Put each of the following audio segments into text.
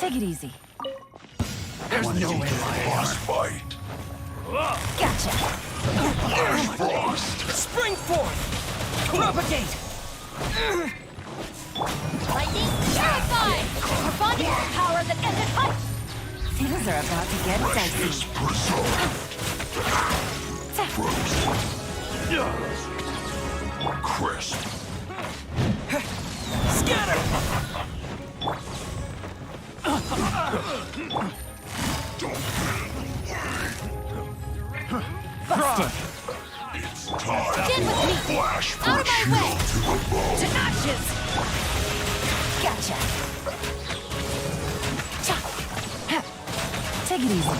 Take it easy. There's no way Boss fight. Gotcha. Frost. Spring forth! Propagate! Lightning purified! Responding to the power that ended fight! Things are about to get dicey. Crisp. Scatter! Busted. It's time. Stand with me. Flash Out of my shield way. to the bone. To ashes! Gotcha. Take it easy.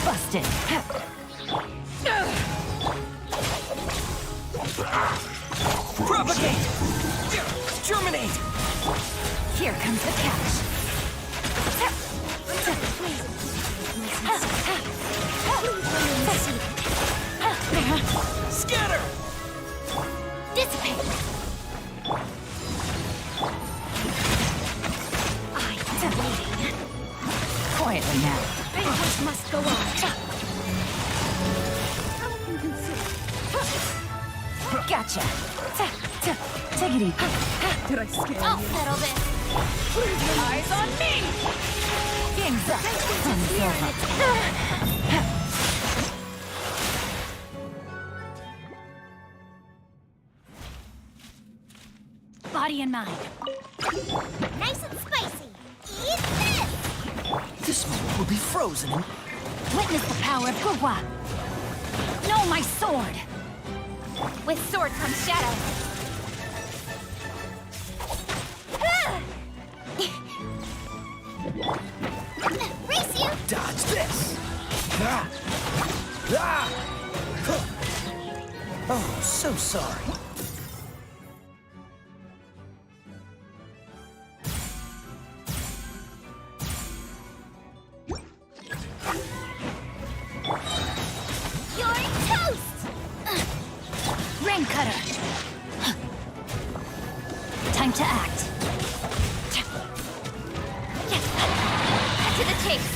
Busted. Propagate! Germinate! Here comes the catch. Scatter! Dissipate. I am waiting. Quietly now. Vengeance must go on. Gotcha. Take it easy. Did I scare I'll you? settle this. Eyes on me! Game's up. Sun's over. Body and mind. Nice and spicy. Eat this! This moment will be frozen in... Witness the power of Gugwa. Know my sword. With sword comes shadow. Race you! Dodge this! Ah. Ah. Huh. Oh, so sorry. You're toast! Rain cutter. Time to act. To the chase.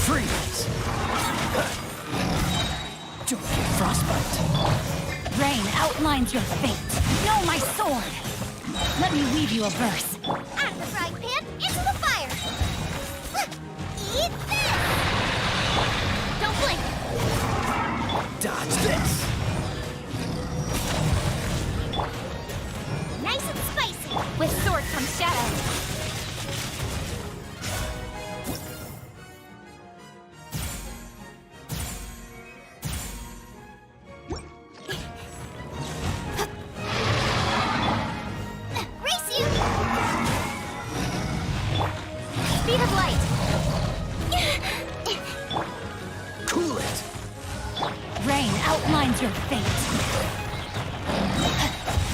Freeze! Don't get frostbite. Rain outlines your fate. Know my sword. Let me weave you a verse. Out of the frying pan, into the fire. Eat this! Don't blink. Dodge this! Nice and spicy. With sword comes shadow. Race you! Speed of light. Cool it! Rain outlines your fate.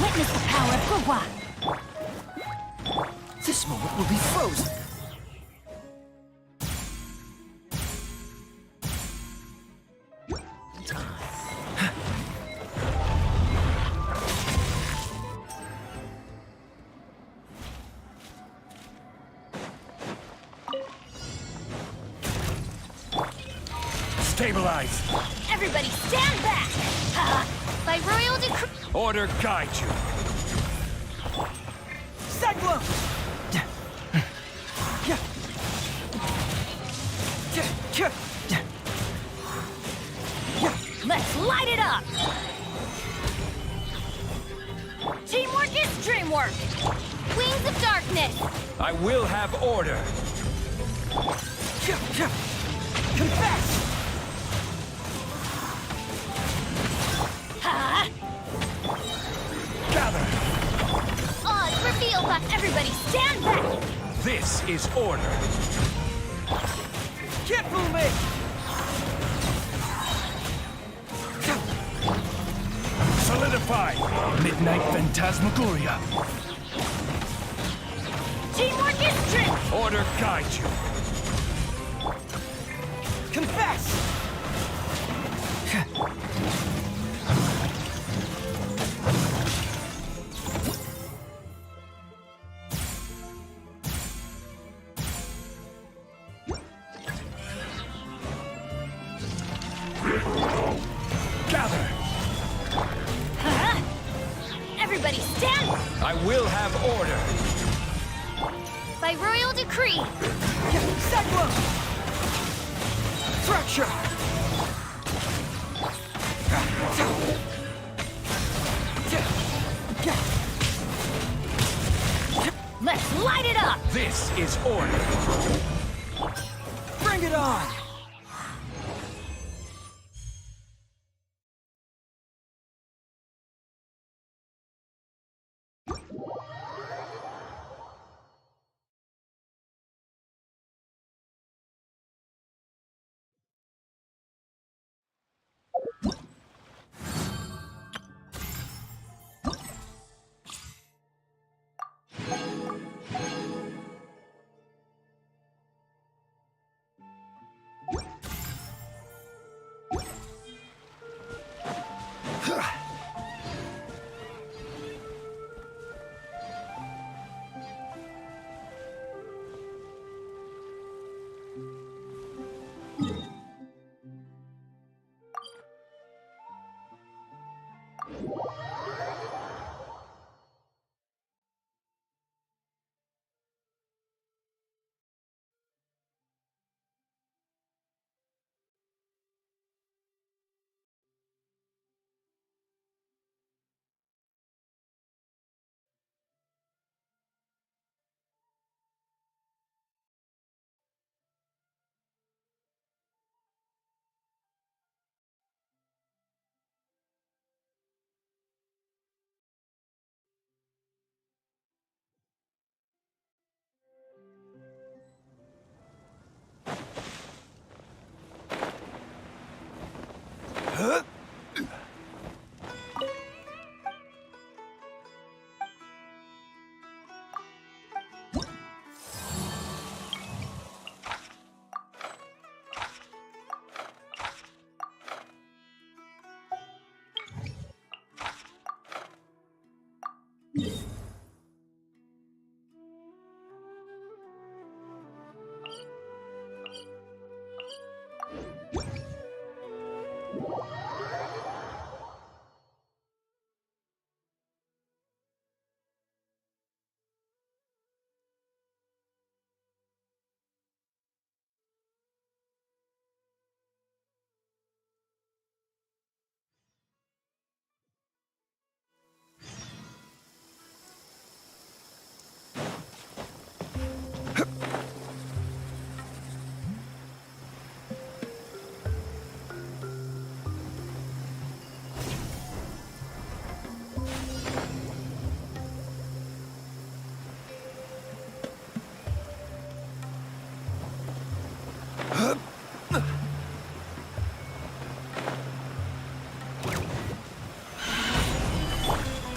Witness the power of Gugwa. This moment will be frozen. Stabilize. Everybody stand back! By royal decree. Order guide you. Cyclone! Let's light it up! Teamwork is dreamwork! Wings of darkness. I will have order. Confess! Ha! Gather. Odds revealed by Everybody stand back! This is order. Can't fool me! Solidify. Midnight Phantasmagoria. Order guide you. Confess! Gather. Huh? Everybody stand! I will have order. By royal decree. Cyclone! Fracture! Let's light it up! This is order. Bring it on!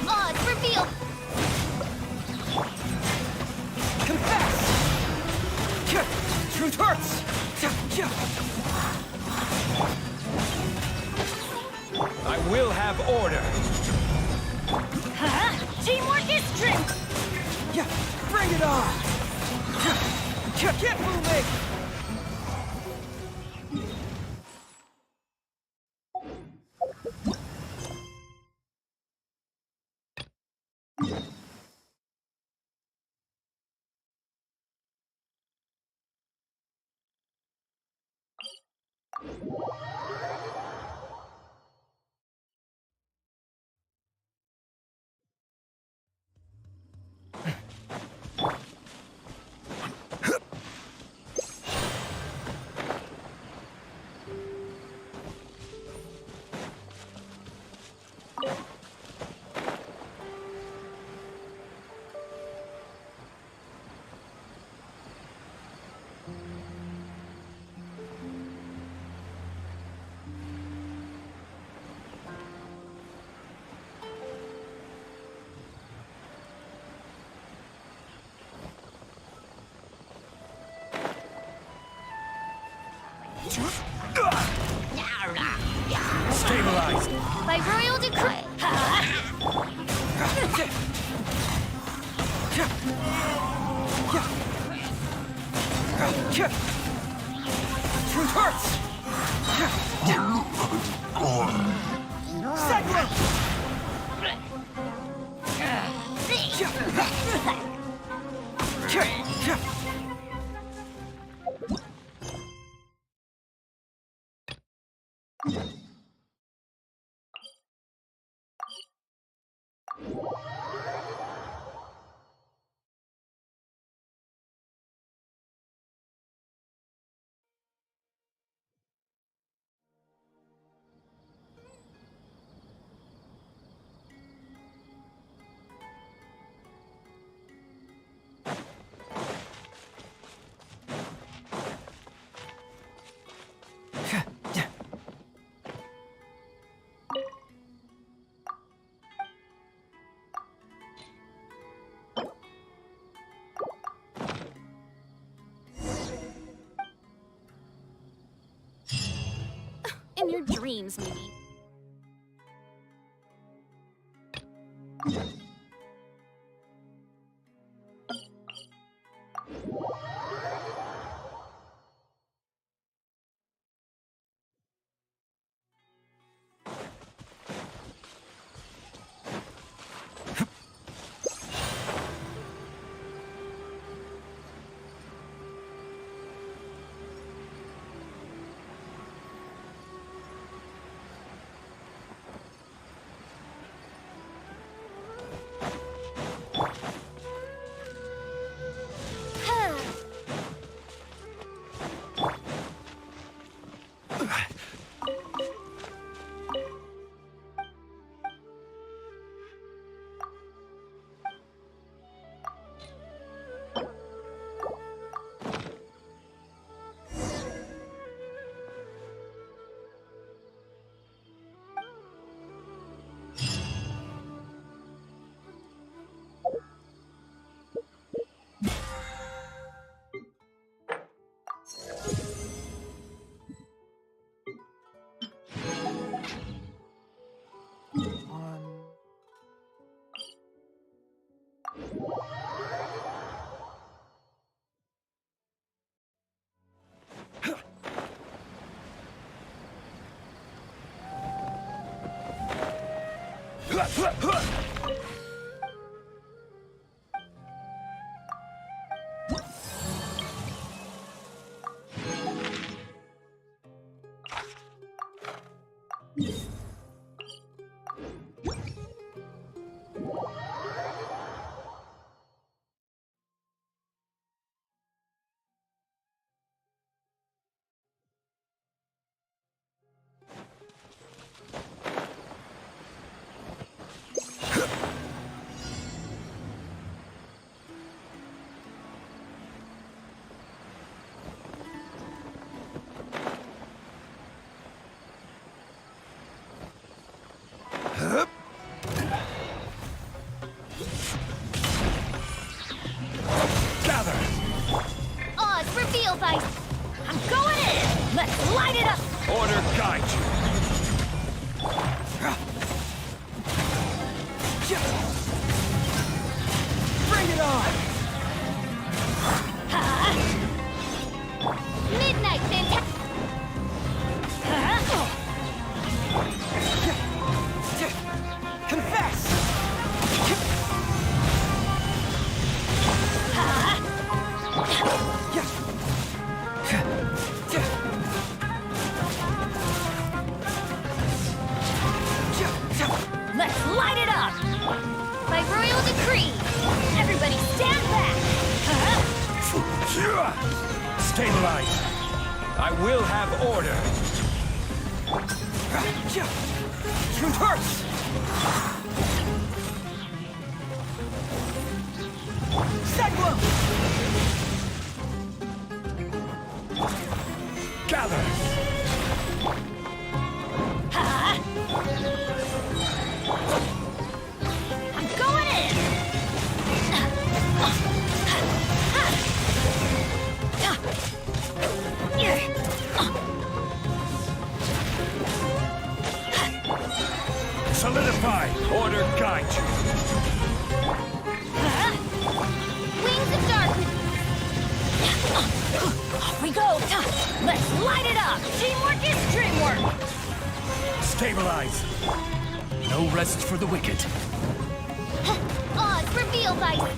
Odds revealed. Confess! Truth hurts! I will have order. Huh? Teamwork is strength! Yeah, bring it on! Keep moving! Stabilized. By royal decree. Truth hurts! Cyclone! In your dreams, maybe. Order guide you. Bring it on! Midnight Fantastic! Confess! Let's light it up! By royal decree, everybody stand back! Stabilize. I will have order. Truth hurts! Cyclone! Gather. I'm going in! Fine. Order guide you. Wings of darkness. Off we go! Let's light it up! Teamwork is dreamwork! Stabilize. No rest for the wicked. Oz, reveal vice.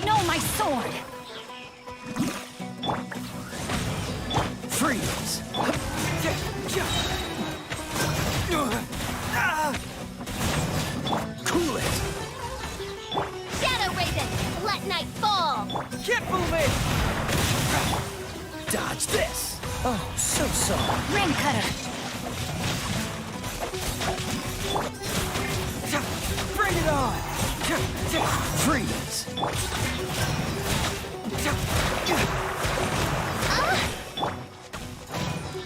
No, my sword! Freeze! Cool it! Shadow Raven, let night fall. Get moving! Dodge this! Oh, so sorry. Ring cutter! Bring it on! Freeze!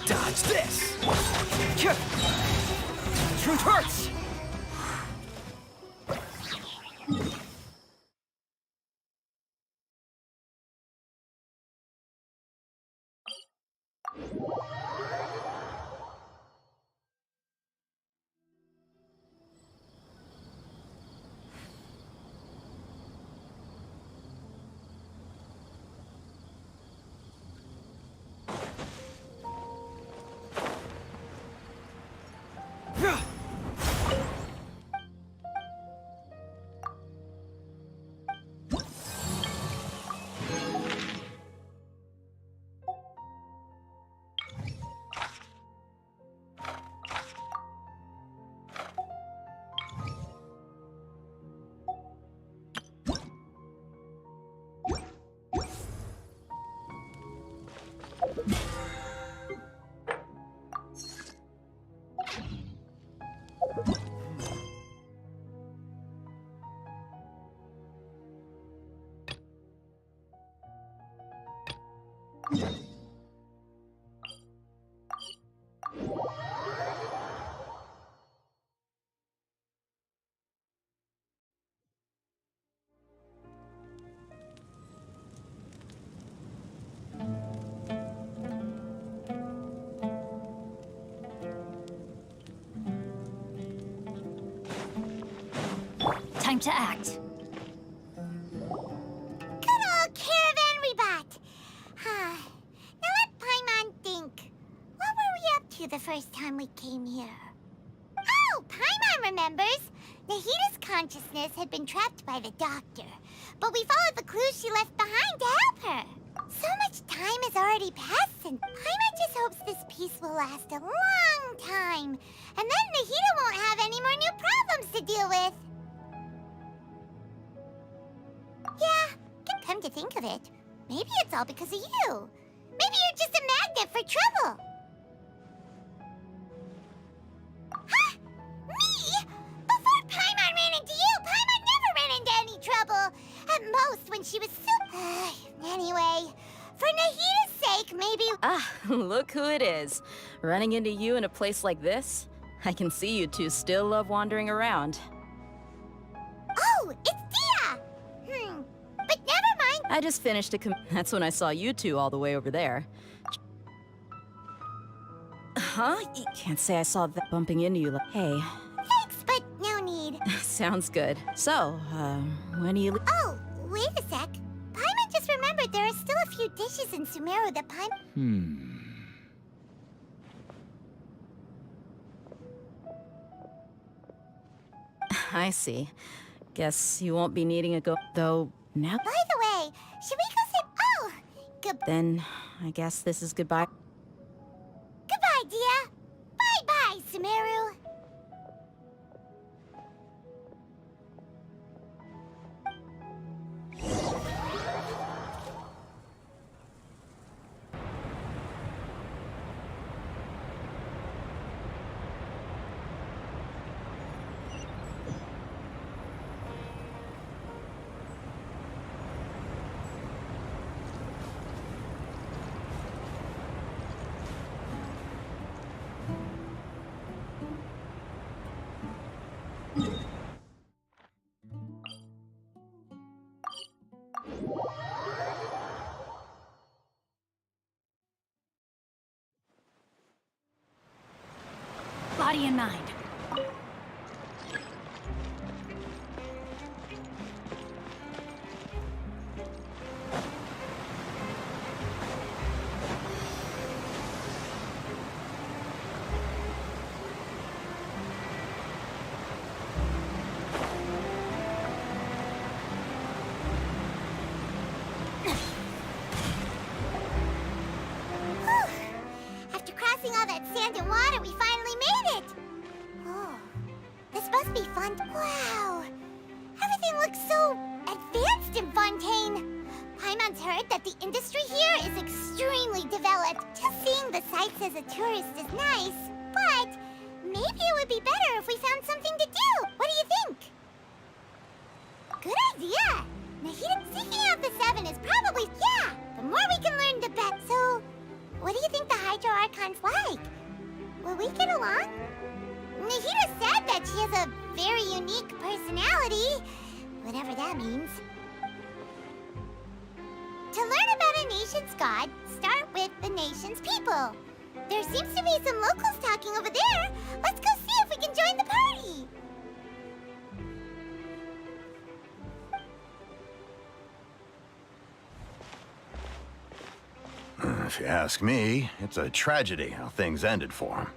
Dodge this! Truth hurts! Time to act. Good old caravan rebat. Now let Paimon think. What were we up to the first time we came here? Oh, Paimon remembers. Nahita's consciousness had been trapped by the doctor, but we followed the clues she left behind to help her. So much time has already passed, and Paimon just hopes this peace will last a long time. And then Nahita won't have any more new problems to deal with. Yeah, come to think of it, maybe it's all because of you. Maybe you're just a magnet for trouble. Huh? Me? Before Paimon ran into you, Paimon never ran into any trouble. At most, when she was Anyway, for Nahita's sake, like maybe... Ah, look who it is. Running into you in a place like this? I can see you two still love wandering around. Oh, it's Dia! But never mind. I just finished That's when I saw you two all the way over there. Huh? You can't say I saw that bumping into you like... Hey. Thanks, but no need. Sounds good. So, when do you... Oh, wait a sec. Paimon just remembered there are still a few dishes in Sumeru that Paimon... I see. Guess you won't be needing a go... Though, now... By the way, should we go say... Oh! Then, I guess this is goodbye. Goodbye, Dia. Bye-bye, Sumeru. Body and mind. After crossing all that sand and water, we finally made it! Oh, this must be fun. Wow! Everything looks so advanced in Fontaine. Paimon's heard that the industry here is extremely developed. Just seeing the sights as a tourist is nice, but maybe it would be better if we found something to do. What do you think? Good idea! Nahida, seeking out the seven is probably... Yeah! The more we can learn, the better. So, what do you think the Hydro Archon's like? Will we get along? Nahida said that she has a very unique personality, whatever that means. To learn about a nation's god, start with the nation's people. There seems to be some locals talking over there. Let's go see if we can join the party. If you ask me, it's a tragedy how things ended for him.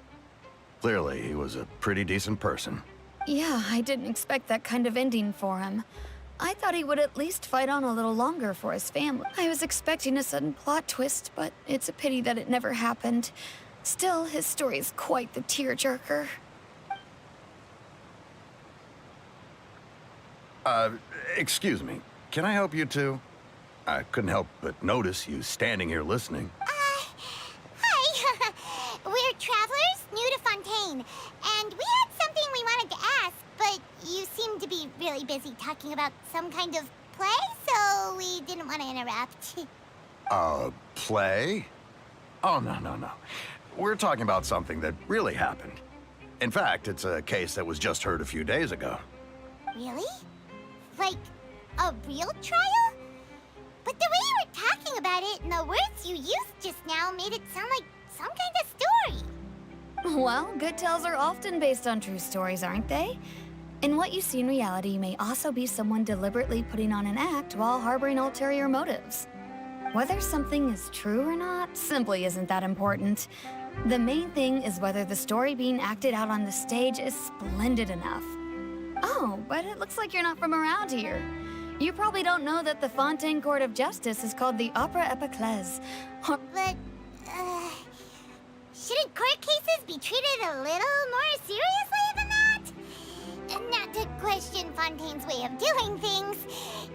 Clearly, he was a pretty decent person. Yeah, I didn't expect that kind of ending for him. I thought he would at least fight on a little longer for his family. I was expecting a sudden plot twist, but it's a pity that it never happened. Still, his story is quite the tearjerker. Excuse me. Can I help you two? I couldn't help but notice you standing here listening. Hi. We're travelers new to Fontaine, and we had something we wanted to ask, but you seem to be really busy talking about some kind of play, so we didn't want to interrupt. Play? Oh, no. We're talking about something that really happened. In fact, it's a case that was just heard a few days ago. Really? Like, a real trial? But the way you were talking about it and the words you used just now made it sound like some kind of story. Well, good tales are often based on true stories, aren't they? And what you see in reality may also be someone deliberately putting on an act while harboring ulterior motives. Whether something is true or not simply isn't that important. The main thing is whether the story being acted out on the stage is splendid enough. Oh, but it looks like you're not from around here. You probably don't know that the Fontaine Court of Justice is called the Opera Epiclese. But, shouldn't court cases be treated a little more seriously than that? Not to question Fontaine's way of doing things.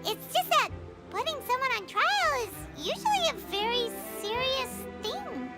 It's just that putting someone on trial is usually a very serious thing.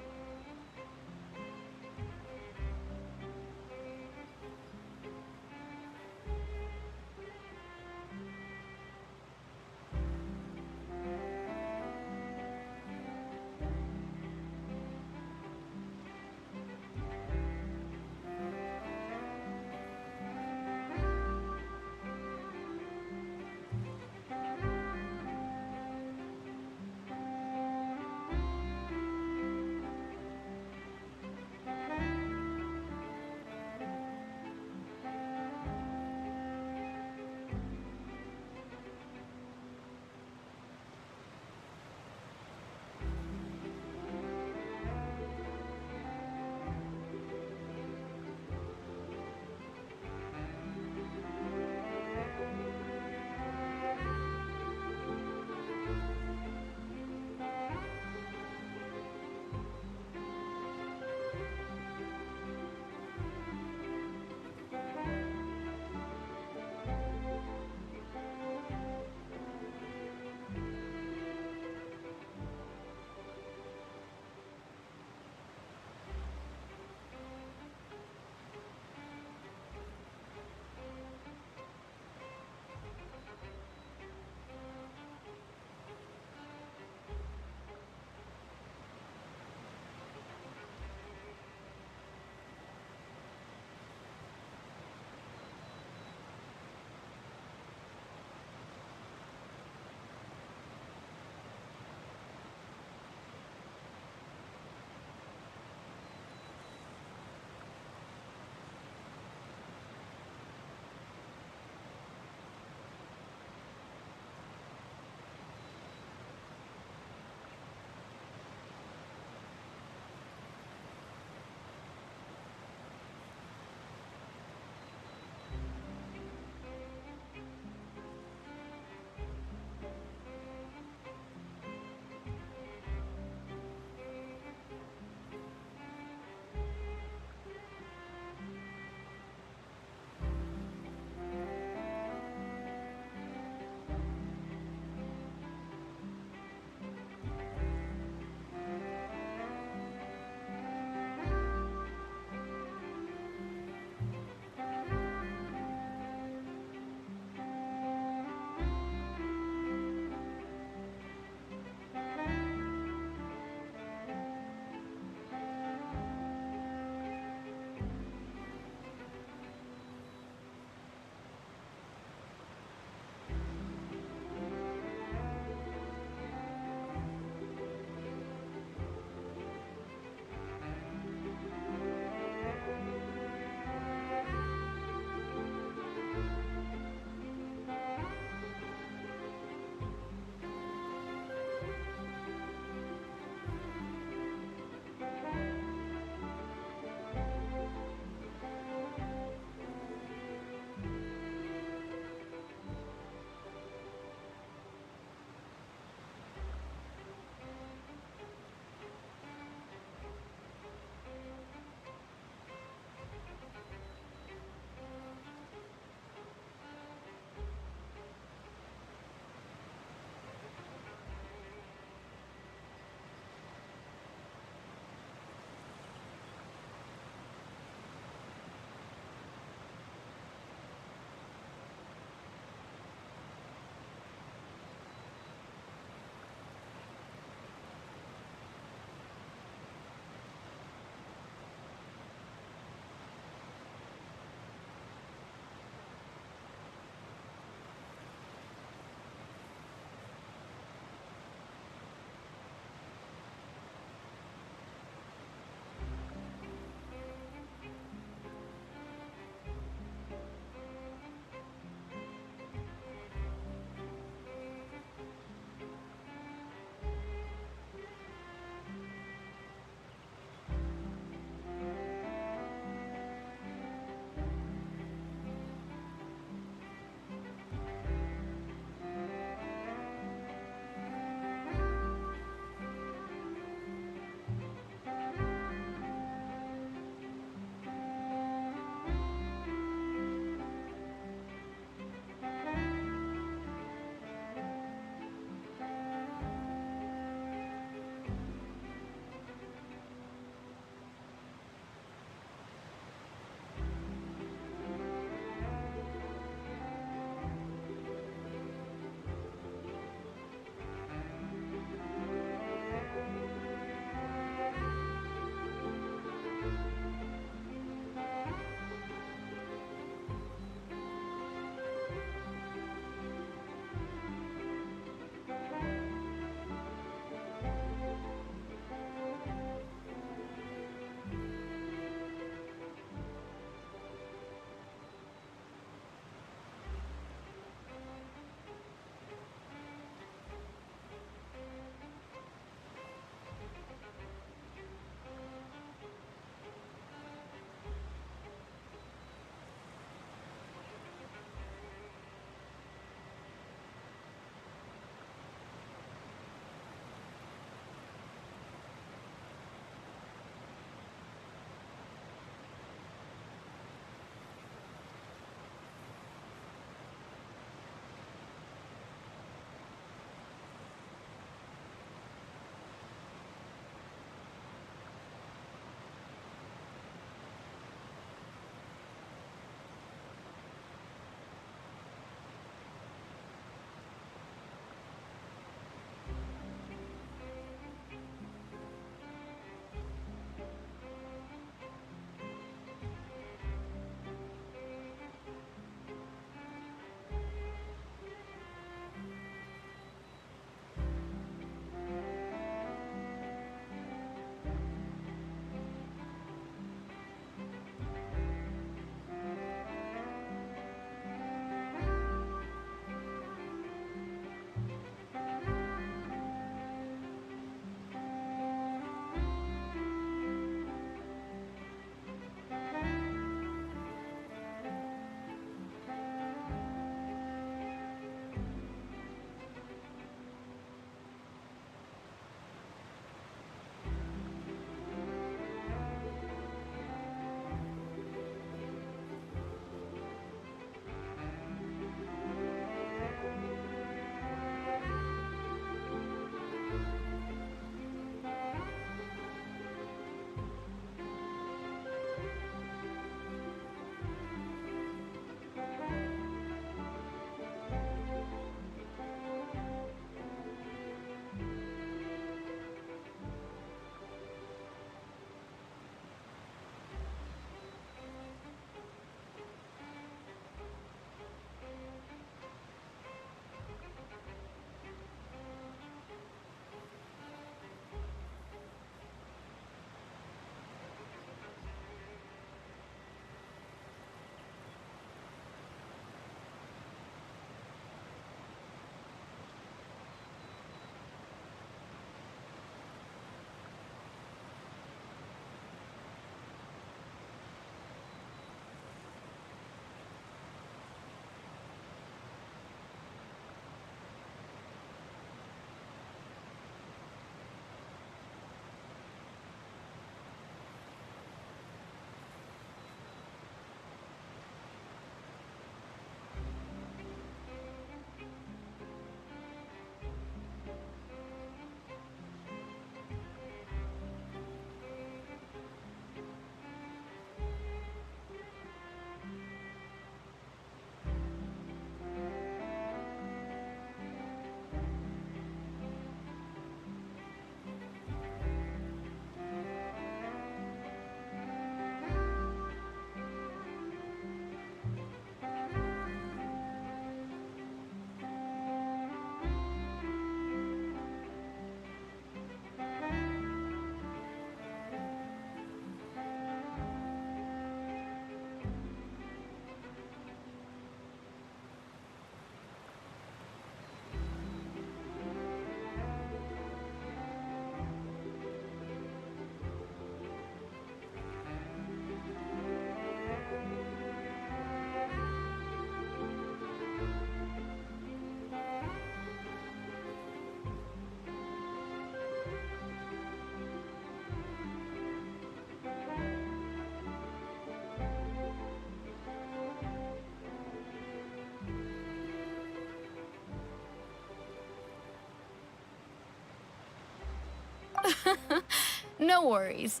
No worries.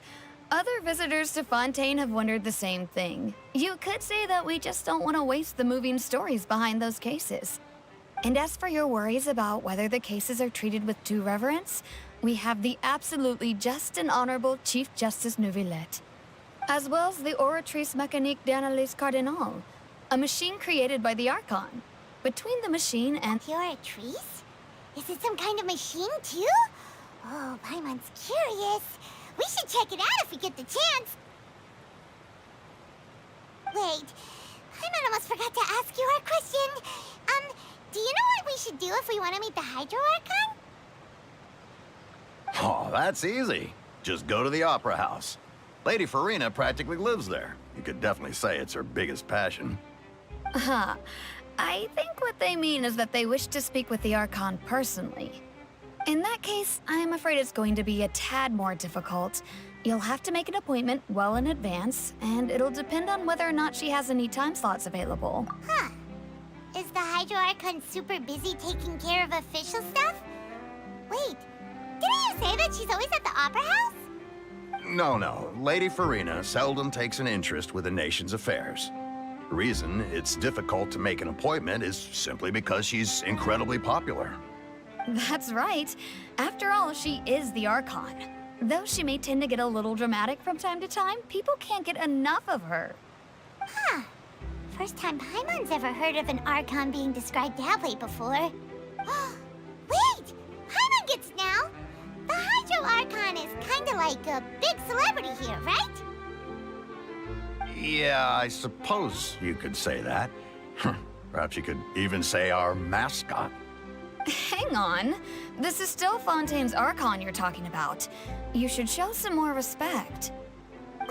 Other visitors to Fontaine have wondered the same thing. You could say that we just don't want to waste the moving stories behind those cases. And as for your worries about whether the cases are treated with due reverence, we have the absolutely just and honorable Chief Justice Neuvillette, as well as the Oratrice Mécanique d'Analyse Cardinal, a machine created by the Archon. Between the machine and... You're a Trees? Is it some kind of machine, too? Oh, Paimon's curious. We should check it out if we get the chance. Wait, Paimon almost forgot to ask you our question. Do you know what we should do if we want to meet the Hydro Archon? Oh, that's easy. Just go to the Opera House. Lady Farina practically lives there. You could definitely say it's her biggest passion. Huh. I think what they mean is that they wish to speak with the Archon personally. In that case, I'm afraid it's going to be a tad more difficult. You'll have to make an appointment well in advance, and it'll depend on whether or not she has any time slots available. Huh. Is the Hydro Archon super busy taking care of official stuff? Wait, didn't you say that she's always at the Opera House? No. Lady Farina seldom takes an interest with the nation's affairs. The reason it's difficult to make an appointment is simply because she's incredibly popular. That's right. After all, she is the Archon. Though she may tend to get a little dramatic from time to time, people can't get enough of her. Huh. First time Paimon's ever heard of an Archon being described that way before. Wait! Paimon gets now! The Hydro Archon is kinda like a big celebrity here, right? Yeah, I suppose you could say that. Perhaps you could even say our mascot. Hang on. This is still Fontaine's Archon you're talking about. You should show some more respect.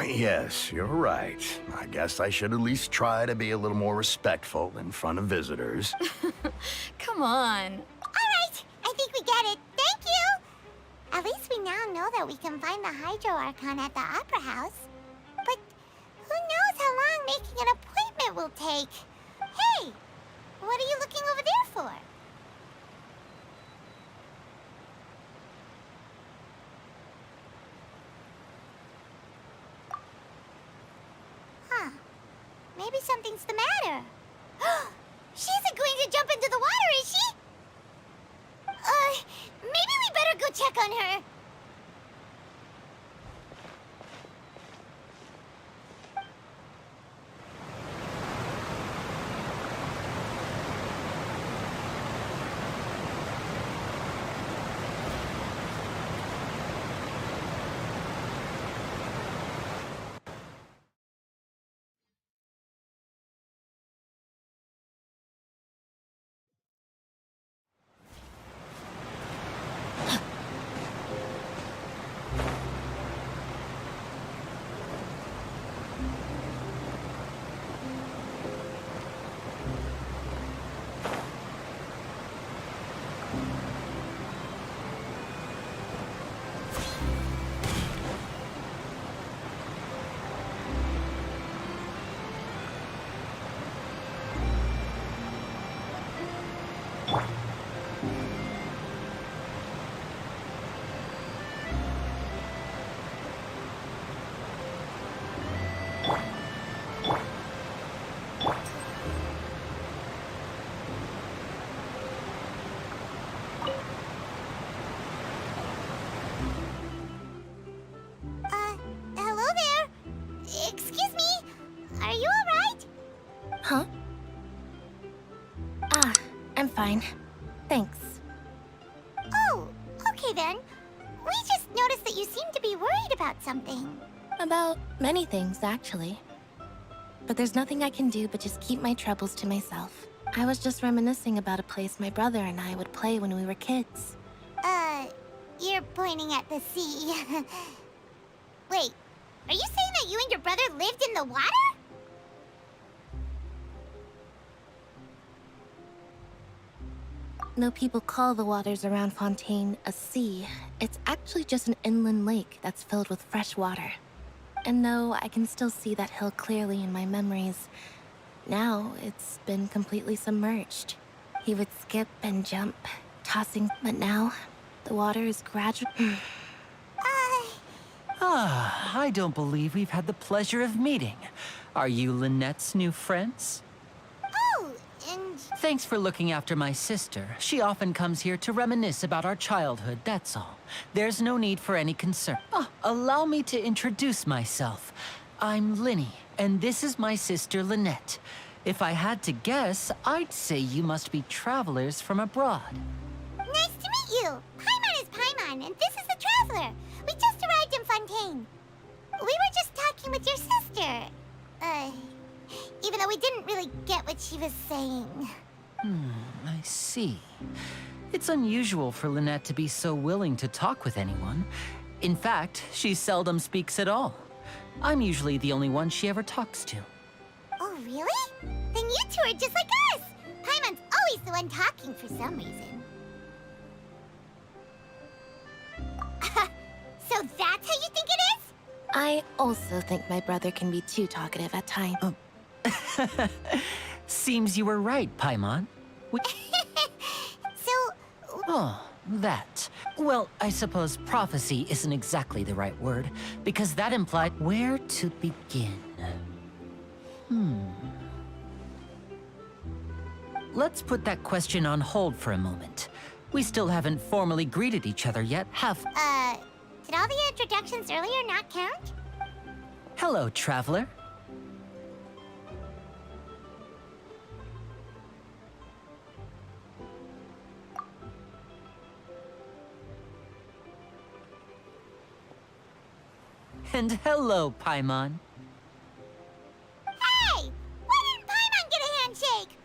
Yes, you're right. I guess I should at least try to be a little more respectful in front of visitors. Come on. All right, I think we get it. Thank you! At least we now know that we can find the Hydro Archon at the Opera House. But who knows how long making an appointment will take? Hey, what are you looking over there for? Huh. Maybe something's the matter. She isn't going to jump into the water, is she? Maybe we better go check on her. Hello there. Excuse me. Are you alright? Huh? Ah, I'm fine. Thanks. Oh, okay then. We just noticed that you seem to be worried about something. About many things, actually. But there's nothing I can do but just keep my troubles to myself. I was just reminiscing about a place my brother and I would play when we were kids. You're pointing at the sea. Wait, are you saying that you and your brother lived in the water? No people call the waters around Fontaine a sea. It's actually just an inland lake that's filled with fresh water. And no, I can still see that hill clearly in my memories. Now, it's been completely submerged. He would skip and jump, tossing, but now, the water is gradually... Ah, I don't believe we've had the pleasure of meeting. Are you Lynette's new friends? Oh, and Thanks for looking after my sister. She often comes here to reminisce about our childhood, that's all. There's no need for any concern. Oh, allow me to introduce myself. I'm Linny, and this is my sister Lynette. If I had to guess, I'd say you must be travelers from abroad. nice to meet you. Paimon is Paimon, and this is the Traveler. We just arrived in Fontaine. We were just talking with your sister. Even though we didn't really get what she was saying. I see. It's unusual for Lynette to be so willing to talk with anyone. In fact, she seldom speaks at all. I'm usually the only one she ever talks to. Oh, really? Then you two are just like us. Paimon's always the one talking for some reason. So that's how you think it is? I also think my brother can be too talkative at times. Seems you were right, Paimon. So, Oh, that. Well, I suppose prophecy isn't exactly the right word, because that implied where to begin. Let's put that question on hold for a moment. We still haven't formally greeted each other yet, have... did all the introductions earlier not count? Hello, traveler. And hello, Paimon. Hey! Why didn't Paimon get a handshake?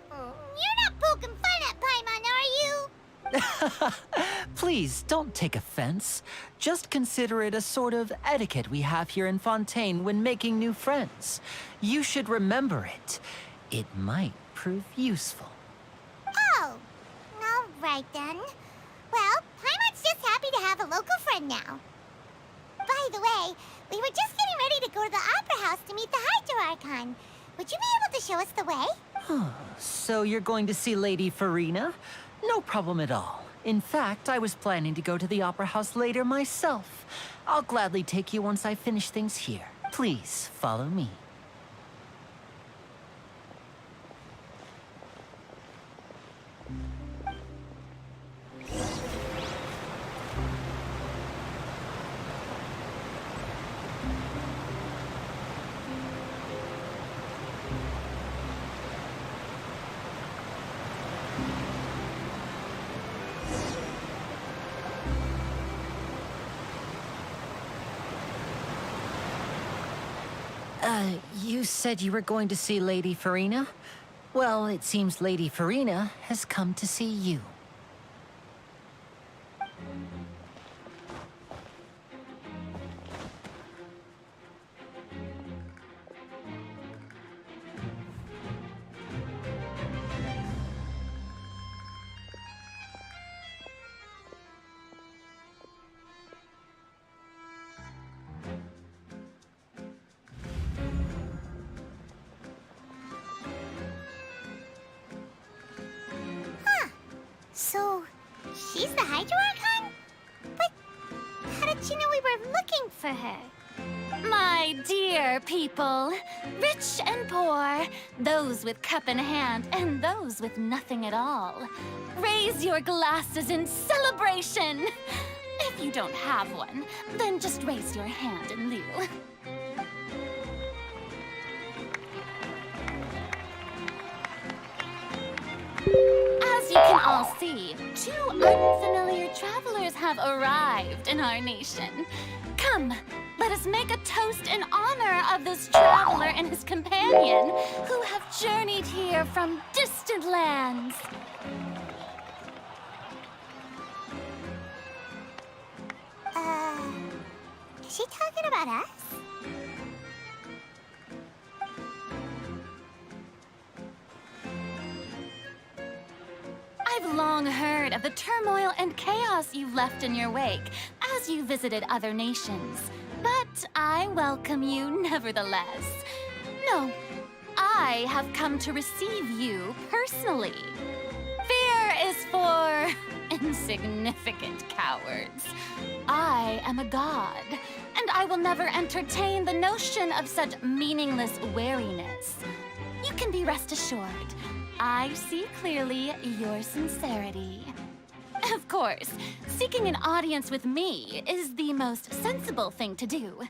You're not poking fun at Paimon, are you? Please, don't take offense. Just consider it a sort of etiquette we have here in Fontaine when making new friends. You should remember it. It might prove useful. Oh, all right then. Well, Paimon's just happy to have a local friend now. By the way, we were just getting ready to go to the Opera House to meet the Hydro Archon. Would you be able to show us the way? So you're going to see Lady Farina? No problem at all. In fact, I was planning to go to the Opera House later myself. I'll gladly take you once I finish things here. Please, follow me. You said you were going to see Lady Farina? Well, it seems Lady Farina has come to see you. So, she's the Hydro Archon? But how did she know we were looking for her? My dear people, rich and poor, those with cup in hand and those with nothing at all, raise your glasses in celebration. If you don't have one, then just raise your hand in lieu. As you can all see, two unfamiliar travelers have arrived in our nation. Come, let us make a toast in honor of this traveler and his companion who have journeyed here from distant lands. Is she talking about us? I've long heard of the turmoil and chaos you left in your wake as you visited other nations, but I welcome you nevertheless. No, I have come to receive you personally. Fear is for insignificant cowards. I am a god, and I will never entertain the notion of such meaningless wariness. You can be rest assured, I see clearly your sincerity. Of course, seeking an audience with me is the most sensible thing to do.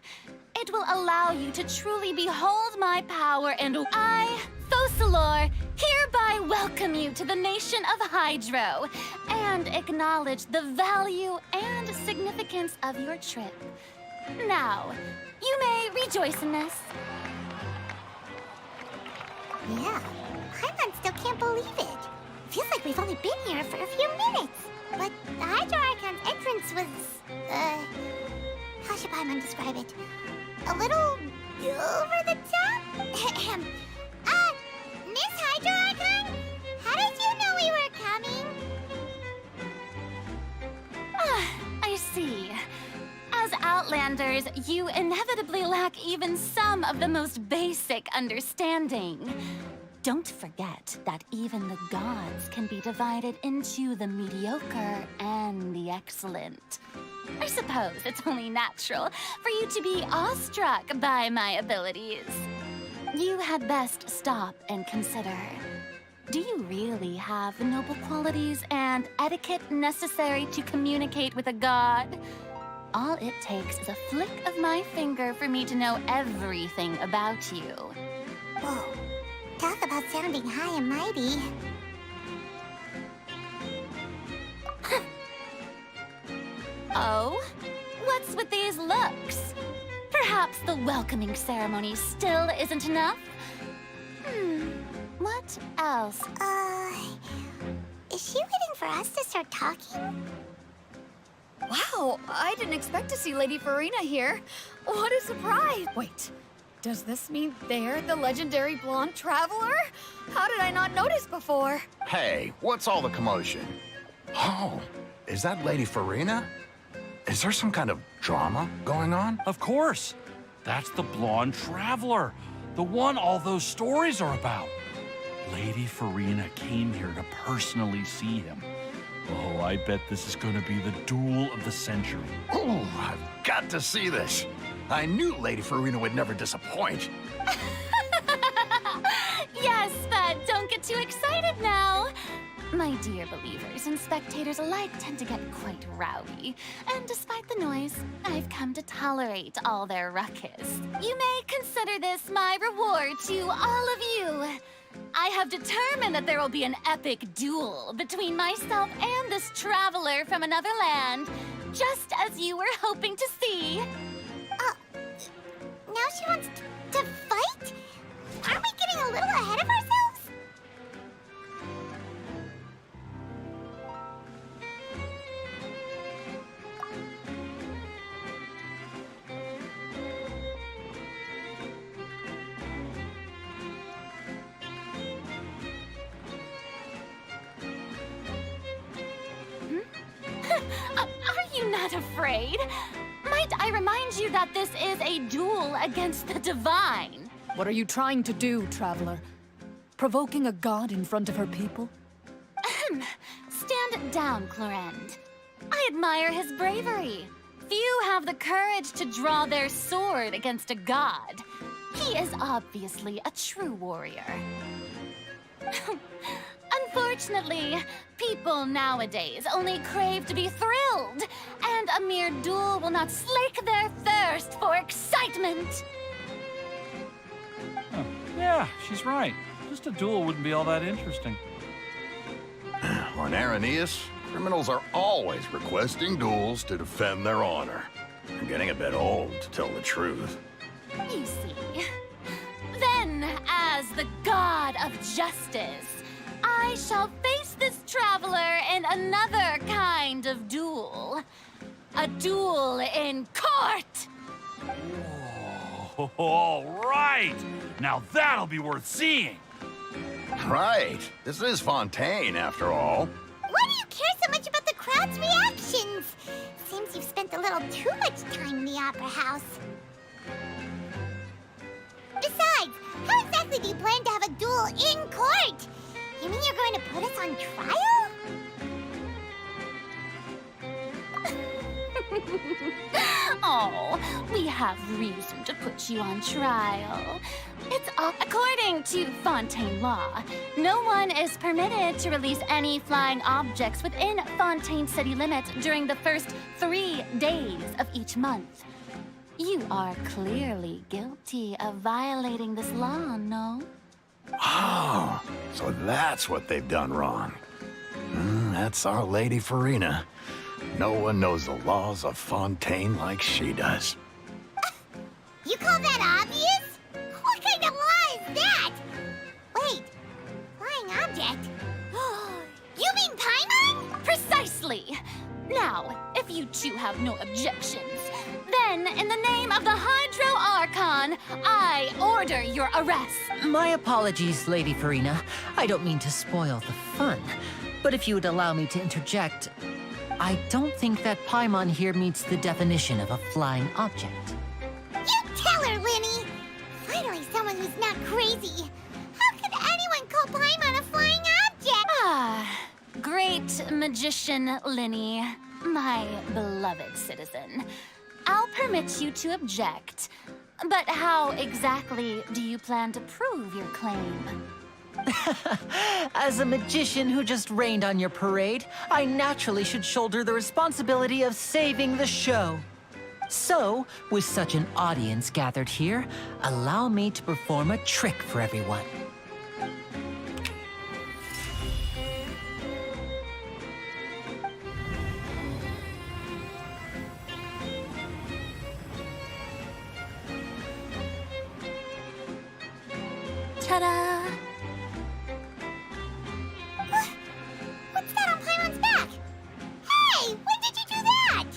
It will allow you to truly behold my power, and I, Focalor, hereby welcome you to the nation of Hydro and acknowledge the value and significance of your trip. Now, you may rejoice in this. Yeah, Paimon still can't believe it. Feels like we've only been here for a few minutes. But the Hydro Archon's entrance was, how should Paimon describe it? A little over the top? Miss Hydro Archon? How did you know we were coming? I see. As Outlanders, you inevitably lack even some of the most basic understanding. Don't forget that even the gods can be divided into the mediocre and the excellent. I suppose it's only natural for you to be awestruck by my abilities. You had best stop and consider. Do you really have the noble qualities and etiquette necessary to communicate with a god? All it takes is a flick of my finger for me to know everything about you. Whoa, talk about sounding high and mighty. Oh? What's with these looks? Perhaps the welcoming ceremony still isn't enough? What else? Is she waiting for us to start talking? Wow, I didn't expect to see Lady Farina here. What a surprise! Wait, does this mean they're the legendary blonde traveler? How did I not notice before? Hey, what's all the commotion? Oh, is that Lady Farina? Is there some kind of drama going on? Of course. That's the blonde traveler. The one all those stories are about. Lady Farina came here to personally see him. Oh, I bet this is going to be the duel of the century. Ooh, I've got to see this. I knew Lady Farina would never disappoint. Yes, but don't get too excited now. My dear believers and spectators alike tend to get quite rowdy, and despite the noise, I've come to tolerate all their ruckus. You may consider this my reward to all of you. I have determined that there will be an epic duel between myself and this traveler from another land, just as you were hoping to see. Now she wants to fight? Aren't we getting a little ahead of ourselves? Are you not afraid? Might I remind you that this is a duel against the divine? What are you trying to do, traveler? Provoking a god in front of her people? Stand down, Clorend. I admire his bravery. Few have the courage to draw their sword against a god. He is obviously a true warrior. Unfortunately, people nowadays only crave to be thrilled, and a mere duel will not slake their thirst for excitement. Huh. Yeah, she's right. Just a duel wouldn't be all that interesting. On Araneus, criminals are always requesting duels to defend their honor. I'm getting a bit old, to tell the truth. You see. Then, as the god of justice, I shall face this traveler in another kind of duel. A duel in court! Oh, all right! Now that'll be worth seeing! Right. This is Fontaine, after all. Why do you care so much about the crowd's reactions? Seems you've spent a little too much time in the Opera House. Besides, how exactly do you plan to have a duel in court? You mean you're going to put us on trial? Oh, we have reason to put you on trial. It's according to Fontaine law. No one is permitted to release any flying objects within Fontaine city limits during the first 3 days of each month. You are clearly guilty of violating this law, no? Oh, so that's what they've done wrong. That's our Lady Farina. No one knows the laws of Fontaine like she does. You call that obvious? What kind of law is that? Wait, flying object? You mean Paimon? Precisely! Now, if you two have no objections, then in the name of the Hydro Archon, I order your arrest. My apologies, Lady Farina. I don't mean to spoil the fun. But if you would allow me to interject, I don't think that Paimon here meets the definition of a flying object. You tell her, Linny! Finally someone who's not crazy. How could anyone call Paimon a flying object? Ah, great magician Linny, my beloved citizen. I'll permit you to object, but how exactly do you plan to prove your claim? As a magician who just rained on your parade, I naturally should shoulder the responsibility of saving the show. So, with such an audience gathered here, allow me to perform a trick for everyone. Ta-da! What's that on Paimon's back? Hey, when did you do that?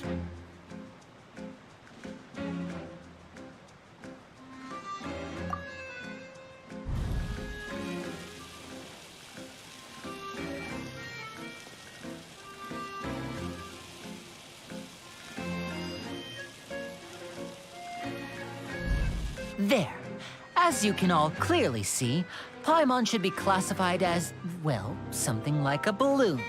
There. As you can all clearly see, Paimon should be classified as, well, something like a balloon.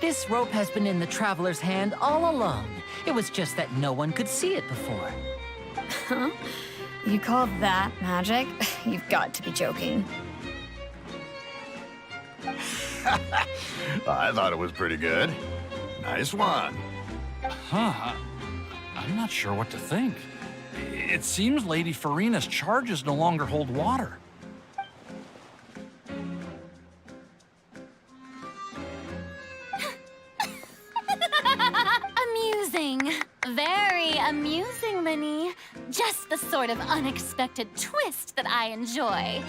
This rope has been in the Traveler's hand all along. It was just that no one could see it before. Huh? You call that magic? You've got to be joking. I thought it was pretty good. Nice one. Huh. I'm not sure what to think. It seems Lady Farina's charges no longer hold water. Amusing. Very amusing, Linny. Just the sort of unexpected twist that I enjoy.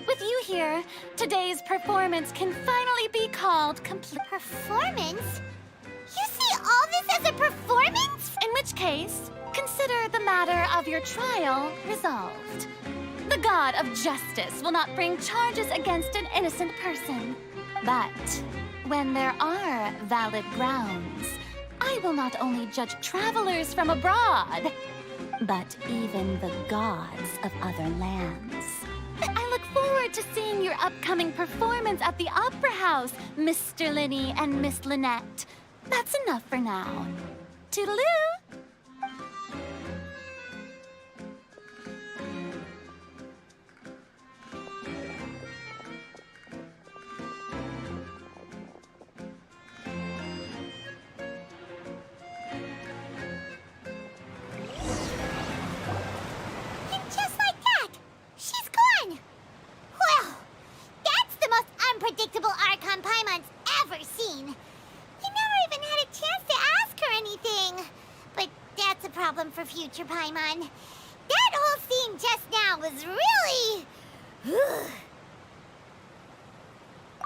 With you here, today's performance can finally be called complete. Performance? You see all this as a performance? In which case, consider the matter of your trial resolved. The god of justice will not bring charges against an innocent person. But when there are valid grounds, I will not only judge travelers from abroad, but even the gods of other lands. I look forward to seeing your upcoming performance at the Opera House, Mr. Linny and Miss Lynette. That's enough for now. Toodaloo! And just like that, she's gone. Well, that's the most unpredictable Archon Paimon's ever seen. You never even had a chance to ask her anything. But that's a problem for future Paimon. That whole scene just now was really...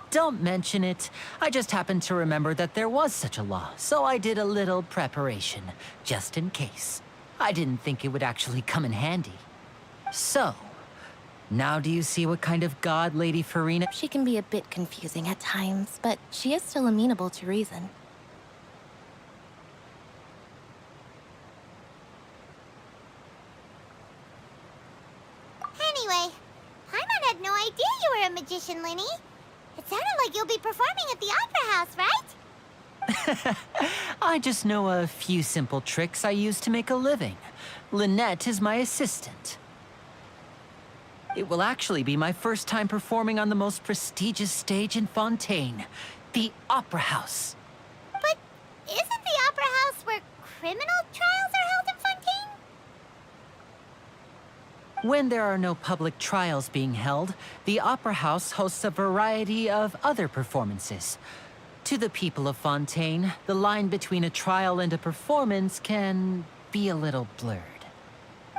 Don't mention it. I just happened to remember that there was such a law, so I did a little preparation, just in case. I didn't think it would actually come in handy. So, now do you see what kind of god Lady Farina... She can be a bit confusing at times, but she is still amenable to reason. Anyway, Paimon had no idea you were a magician, Linny. It sounded like you'll be performing at the Opera House, right? I just know a few simple tricks I use to make a living. Lynette is my assistant. It will actually be my first time performing on the most prestigious stage in Fontaine, the Opera House. But isn't the Opera House where criminal trials are held in Fontaine? When there are no public trials being held, the Opera House hosts a variety of other performances. To the people of Fontaine, the line between a trial and a performance can be a little blurred.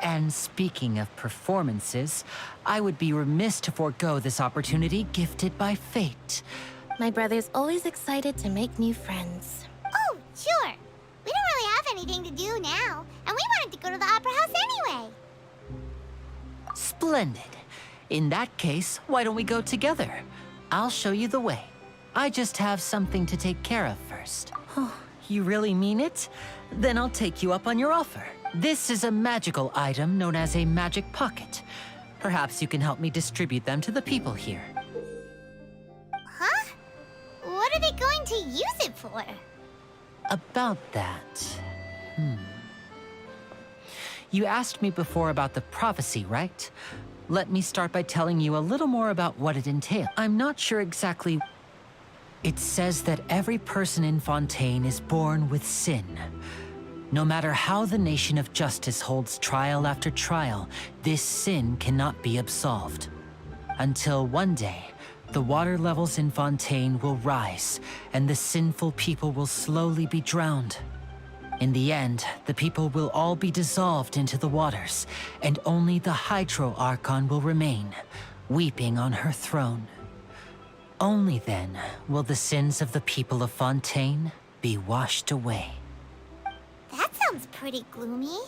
And speaking of performances, I would be remiss to forego this opportunity gifted by fate. My brother's always excited to make new friends. Oh, sure. We don't really have anything to do now, and we wanted to go to the Opera House anyway. Splendid. In that case, why don't we go together? I'll show you the way. I just have something to take care of first. Oh, you really mean it? Then I'll take you up on your offer. This is a magical item known as a magic pocket. Perhaps you can help me distribute them to the people here. Huh? What are they going to use it for? About that... You asked me before about the prophecy, right? Let me start by telling you a little more about what it entails. I'm not sure exactly... It says that every person in Fontaine is born with sin. No matter how the nation of justice holds trial after trial, this sin cannot be absolved. Until one day, the water levels in Fontaine will rise, and the sinful people will slowly be drowned. In the end, the people will all be dissolved into the waters, and only the Hydro Archon will remain, weeping on her throne. Only then will the sins of the people of Fontaine be washed away. That sounds pretty gloomy.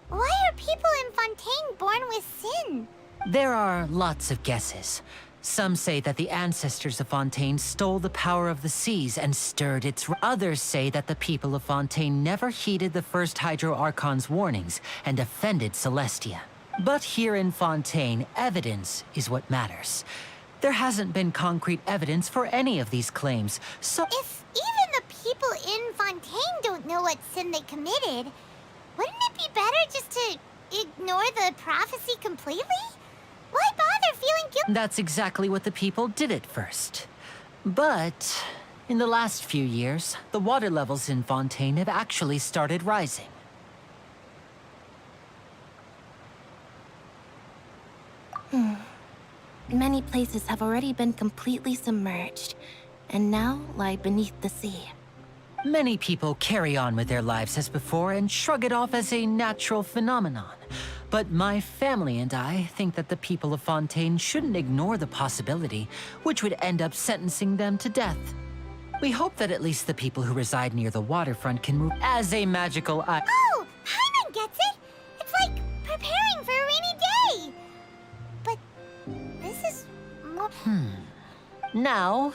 Why are people in Fontaine born with sin? There are lots of guesses. Some say that the ancestors of Fontaine stole the power of the seas and stirred its... Others say that the people of Fontaine never heeded the first Hydro Archon's warnings and offended Celestia. But here in Fontaine, evidence is what matters. There hasn't been concrete evidence for any of these claims, so... If even the people in Fontaine don't know what sin they committed, wouldn't it be better just to ignore the prophecy completely? Why bother feeling guilty? That's exactly what the people did at first. But in the last few years, the water levels in Fontaine have actually started rising. Many places have already been completely submerged, and now lie beneath the sea. Many people carry on with their lives as before and shrug it off as a natural phenomenon. But my family and I think that the people of Fontaine shouldn't ignore the possibility, which would end up sentencing them to death. We hope that at least the people who reside near the waterfront can move as a magical Oh, Paimon gets it! It's like preparing for a rainy day! But this is more... Now,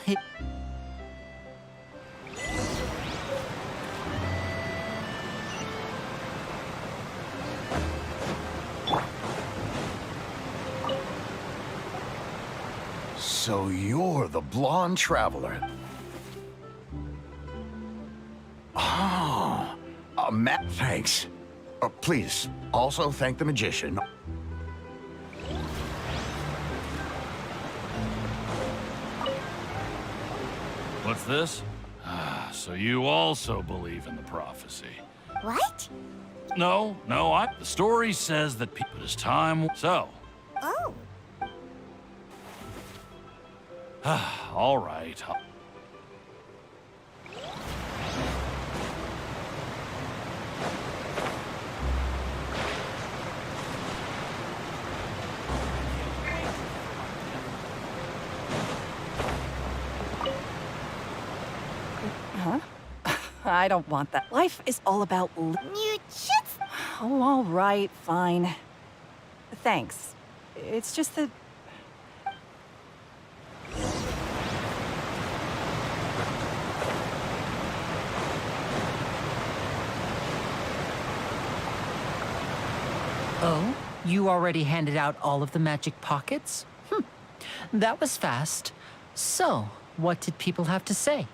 So you're the blonde traveler. Oh, Matt, thanks. Please, also thank the magician. What's this? So you also believe in the prophecy. What? No, the story says that people... It's time... So, Oh. all right. Huh? I don't want that. Life is all about... You just... Oh, all right, fine. Thanks. It's just that... oh, you already handed out all of the magic pockets? That was fast. So, what did people have to say?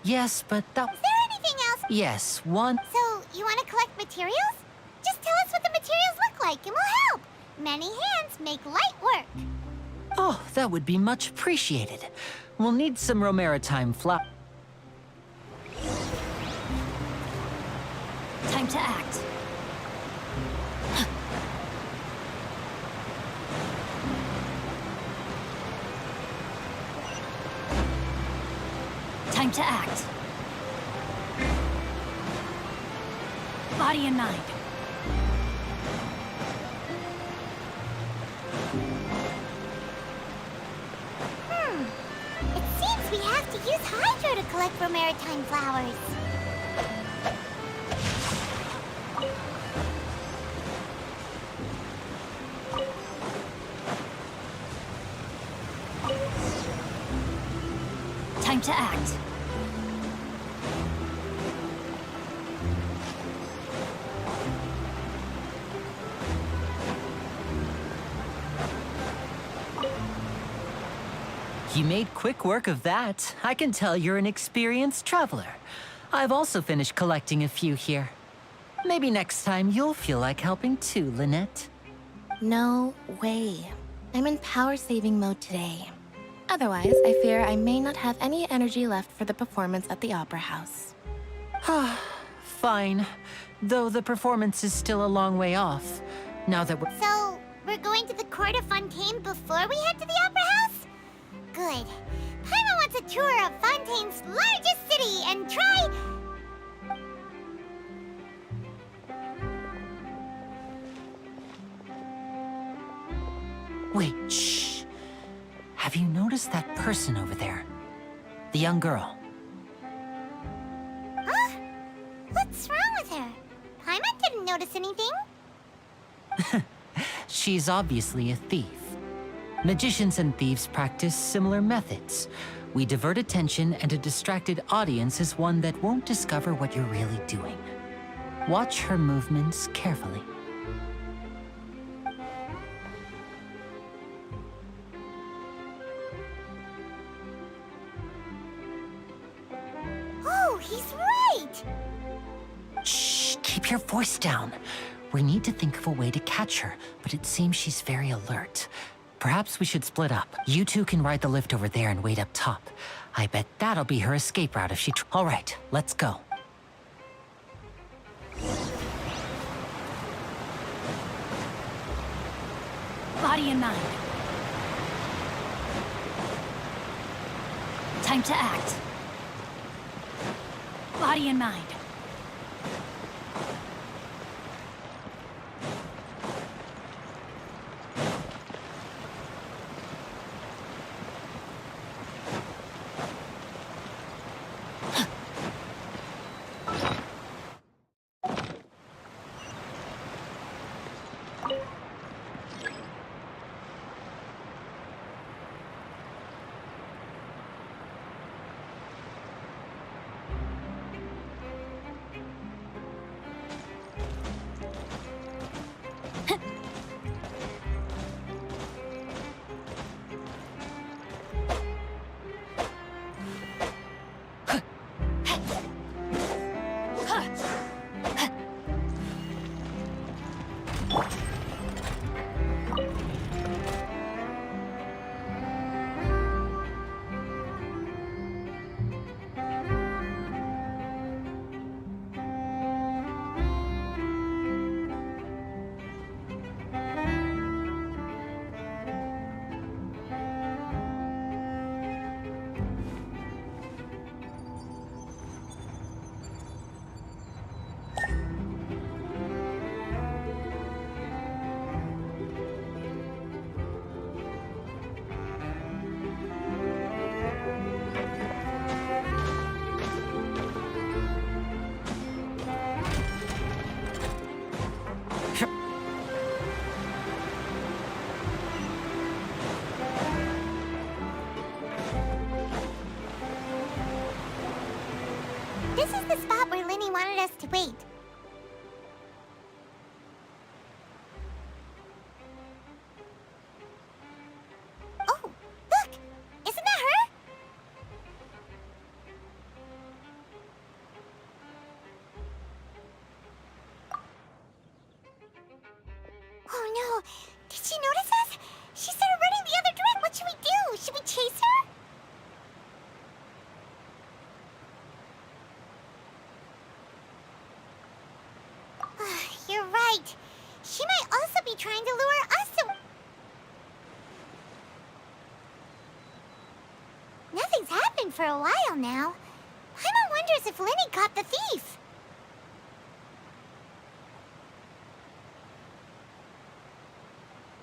Yes, but that... Is there anything else? Yes, one... So, you want to collect materials? Just tell us what the materials look like and we'll help. Many hands make light work. Oh, that would be much appreciated. We'll need some Romaritime flour. Time to act. Time to act. Body and mind. It seems we have to use Hydro to collect for maritime flowers. Time to act. You made quick work of that. I can tell you're an experienced traveler. I've also finished collecting a few here. Maybe next time you'll feel like helping too, Lynette. No way. I'm in power-saving mode today. Otherwise, I fear I may not have any energy left for the performance at the Opera House. Fine. Though the performance is still a long way off. Now that we're... So, we're going to the Court of Fontaine before we head to the Opera House? Good. Paimon wants a tour of Fontaine's largest city and try... Wait, shh. Have you noticed that person over there? The young girl. Huh? What's wrong with her? Paimon didn't notice anything. She's obviously a thief. Magicians and thieves practice similar methods. We divert attention, and a distracted audience is one that won't discover what you're really doing. Watch her movements carefully. Oh, he's right! Shh, keep your voice down. We need to think of a way to catch her, but it seems she's very alert. Perhaps we should split up. You two can ride the lift over there and wait up top. I bet that'll be her escape route if she... All right, let's go. Body and mind. Time to act. Body and mind. This is the spot where Linny wanted us to wait. Oh, look! Isn't that her? Did she notice us? She started running the other direction. What should we do? Should we chase her? You're right. She might also be trying to lure us away. Nothing's happened for a while now. Paimon wonders if Lenny caught the thief.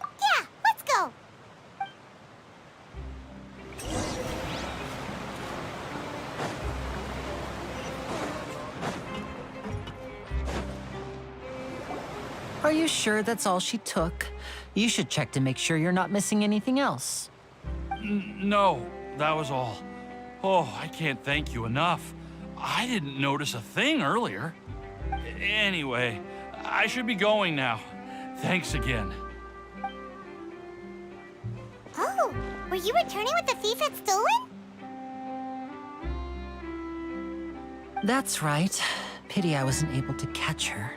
Yeah, let's go. Are you sure that's all she took? You should check to make sure you're not missing anything else. No, that was all. Oh, I can't thank you enough. I didn't notice a thing earlier. Anyway, I should be going now. Thanks again. Oh, were you returning what the thief had stolen? That's right. Pity I wasn't able to catch her.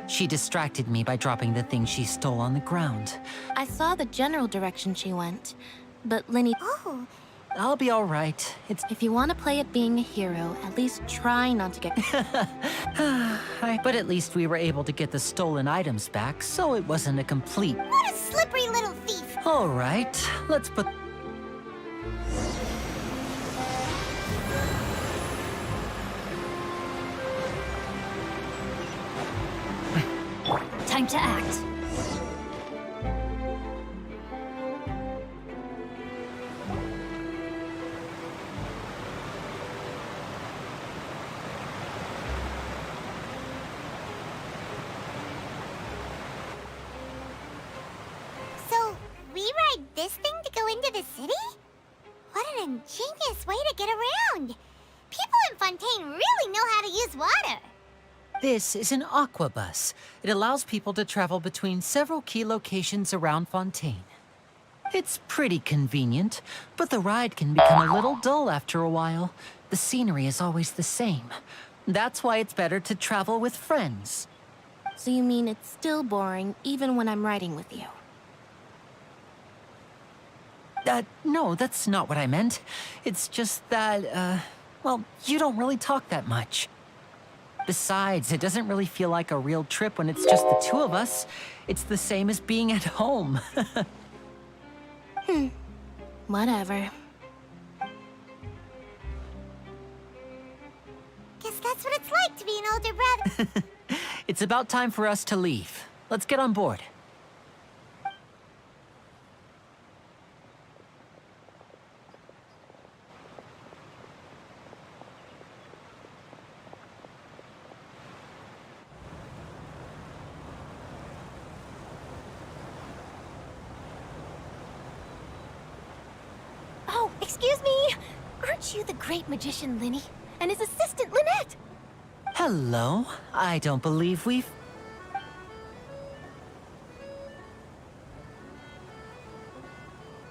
She distracted me by dropping the thing she stole on the ground. I saw the general direction she went, but Lenny... Oh, I'll be all right. If you want to play at being a hero, at least try not to get... But at least we were able to get the stolen items back, so it wasn't a complete... what a slippery little thief! All right, let's put... Time to act. So, we ride this thing to go into the city? What an ingenious way to get around! People in Fontaine really know how to use water! This is an aqua bus. It allows people to travel between several key locations around Fontaine. It's pretty convenient, but the ride can become a little dull after a while. The scenery is always the same. That's why it's better to travel with friends. So you mean it's still boring, even when I'm riding with you? No, that's not what I meant. It's just that, well, you don't really talk that much. Besides, it doesn't really feel like a real trip when it's just the two of us. It's the same as being at home. Whatever. Guess that's what it's like to be an older brother. It's about time for us to leave. Let's get on board. Oh, excuse me! Aren't you the great magician Linny? And his assistant Lynette? Hello. I don't believe we've...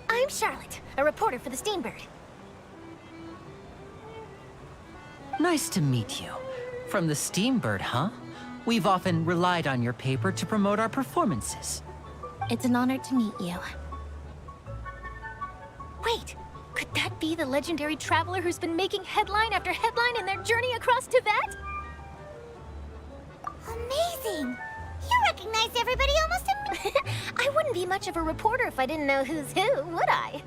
I'm Charlotte, a reporter for the Steambird. Nice to meet you. From the Steambird, huh? We've often relied on your paper to promote our performances. It's an honor to meet you. Wait, could that be the legendary traveler who's been making headline after headline in their journey across Tibet? Amazing! You recognize everybody almost immediately. I wouldn't be much of a reporter if I didn't know who's who, would I?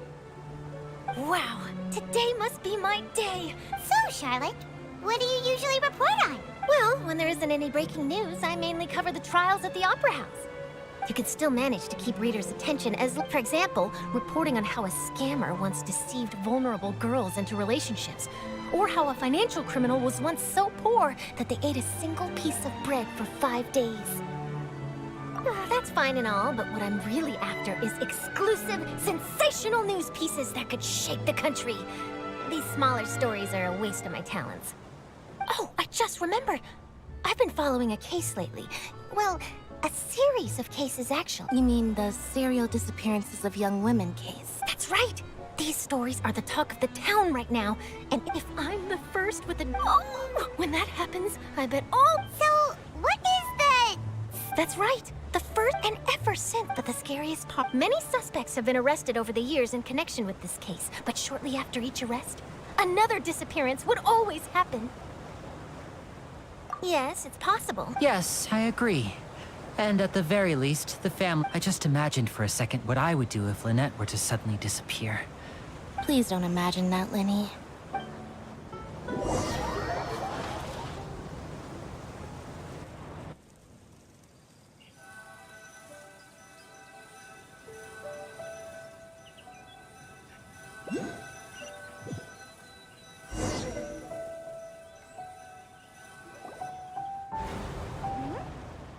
Wow, today must be my day. So, Charlotte, what do you usually report on? Well, when there isn't any breaking news, I mainly cover the trials at the Opera House. You can still manage to keep readers' attention as, for example, reporting on how a scammer once deceived vulnerable girls into relationships, or how a financial criminal was once so poor that they ate a single piece of bread for 5 days. That's fine and all, but what I'm really after is exclusive, sensational news pieces that could shake the country. These smaller stories are a waste of my talents. Oh, I just remembered. I've been following a case lately. Well, a series of cases, actually. You mean the serial disappearances of young women case? That's right. These stories are the talk of the town right now. And if I'm the first with the... Oh, when that happens, I bet all... So, what is the... That's right. The first... And ever since, but the scariest part, many suspects have been arrested over the years in connection with this case. But shortly after each arrest, another disappearance would always happen. Yes, it's possible. Yes, I agree. And at the very least, the family... I just imagined for a second what I would do if Lynette were to suddenly disappear. Please don't imagine that, Linny.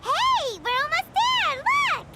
Hey, we're almost there! Look!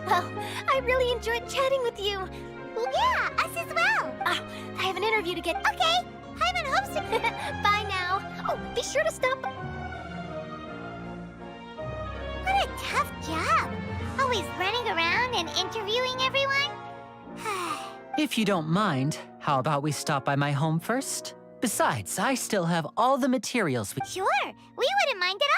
Well, I really enjoyed chatting with you. Yeah, us as well. I have an interview to get. Okay, Paimon hopes to... Bye now. Oh, be sure to stop. What a tough job. Always running around and interviewing everyone. If you don't mind, how about we stop by my home first? Besides, I still have all the materials we... Sure, we wouldn't mind at all.